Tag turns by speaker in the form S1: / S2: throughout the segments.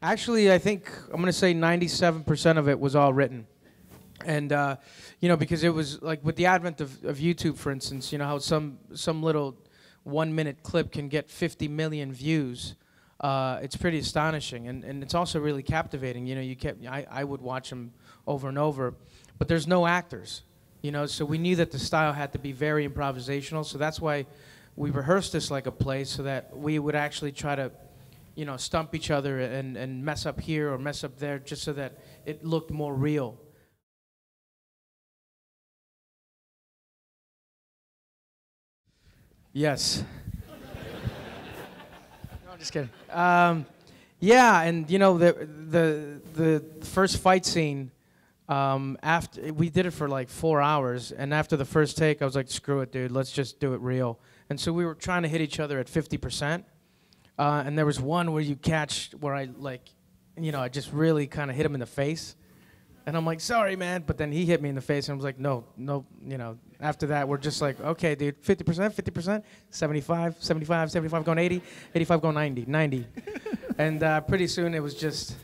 S1: Actually, I think I'm going to say 97% of it was all written. And, because it was like with the advent of YouTube, for instance, how some little 1-minute clip can get 50 million views. It's pretty astonishing. And it's also really captivating. I would watch them over and over. But there's no actors, so we knew that the style had to be very improvisational. So that's why we rehearsed this like a play so that we would actually try to stump each other and mess up here or mess up there just so that it looked more real. Yes. No, I'm just kidding. Yeah, and the first fight scene, after we did it for like 4 hours, and after the first take, I was like, screw it, dude, let's just do it real. And so we were trying to hit each other at 50%. And there was one where I just really kind of hit him in the face. And I'm like, sorry, man. But then he hit me in the face, and I was like, no. After that, we're just like, okay, dude, 50%, 50%, 75, 75, 75 going 80, 85 going 90, 90. And pretty soon it was just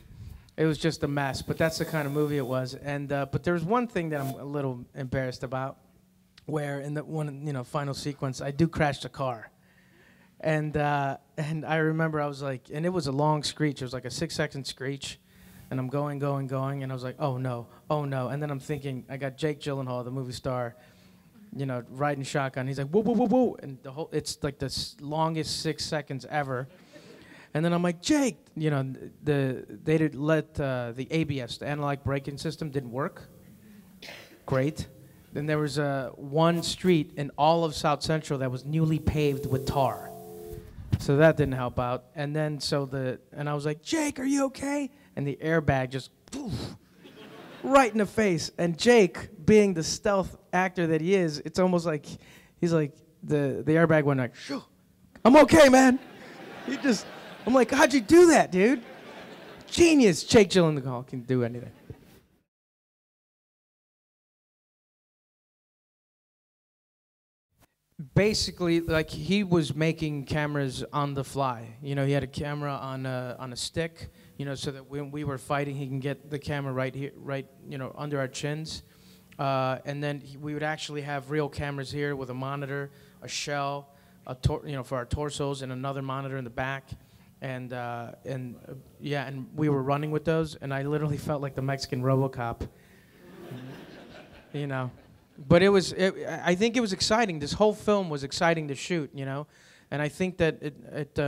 S1: a mess. But that's the kind of movie it was. And but there's one thing that I'm a little embarrassed about, where in the one final sequence, I do crash the car. And I remember I was like, and it was a long screech. It was like a 6-second screech. And I'm going, and I was like, oh no. And then I'm thinking, I got Jake Gyllenhaal, the movie star, riding shotgun. He's like, whoa, whoa, whoa, whoa. And it's like the longest 6 seconds ever. And then I'm like, Jake, they did let the ABS, the analog braking system, didn't work. Great. Then there was one street in all of South Central that was newly paved with tar. So that didn't help out. And then and I was like, Jake, are you okay? And the airbag just poof, right in the face. And Jake, being the stealth actor that he is, it's almost like he's like the airbag went like, shoo, I'm okay, man. I'm like, how'd you do that, dude? Genius. Jake Gyllenhaal can do anything. Basically, like, he was making cameras on the fly. He had a camera on a stick, so that when we were fighting, he can get the camera right here, right, under our chins. And then we would actually have real cameras here with a monitor, a shell, for our torsos, and another monitor in the back. And we were running with those, and I literally felt like the Mexican RoboCop. But I think it was exciting. This whole film was exciting to shoot, and I think that it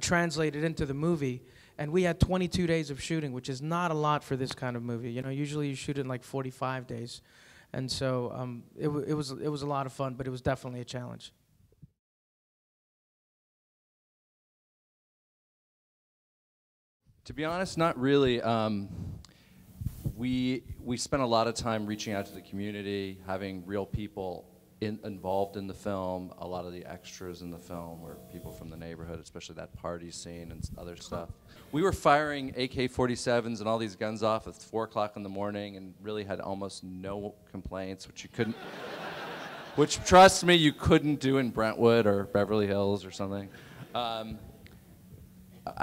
S1: translated into the movie. And we had 22 days of shooting, which is not a lot for this kind of movie. Usually you shoot in like 45 days, and so it was a lot of fun, but it was definitely a challenge.
S2: To be honest, not really. We spent a lot of time reaching out to the community, having real people involved in the film. A lot of the extras in the film were people from the neighborhood, especially that party scene and other stuff. We were firing AK-47s and all these guns off at 4 o'clock in the morning and really had almost no complaints, which trust me, you couldn't do in Brentwood or Beverly Hills or something. I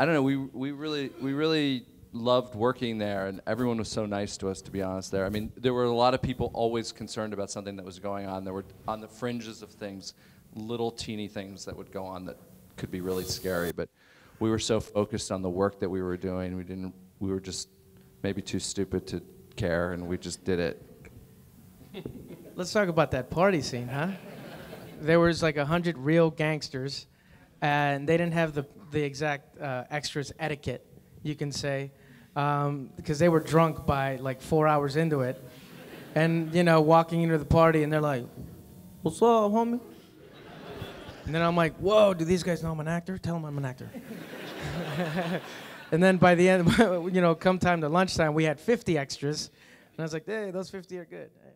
S2: don't know, we really loved working there, and everyone was so nice to us, to be honest there. I mean, there were a lot of people always concerned about something that was going on. There were, on the fringes of things, little teeny things that would go on that could be really scary, but we were so focused on the work that we were doing, we were just maybe too stupid to care, and we just did it.
S1: Let's talk about that party scene, huh? There was like 100 real gangsters, and they didn't have the exact extras etiquette, you can say, because they were drunk by like 4 hours into it, and walking into the party, and they're like, "What's up, homie?" And then I'm like, "Whoa, do these guys know I'm an actor? Tell them I'm an actor." And then by the end, come time to lunchtime, we had 50 extras, and I was like, "Hey, those 50 are good." Hey.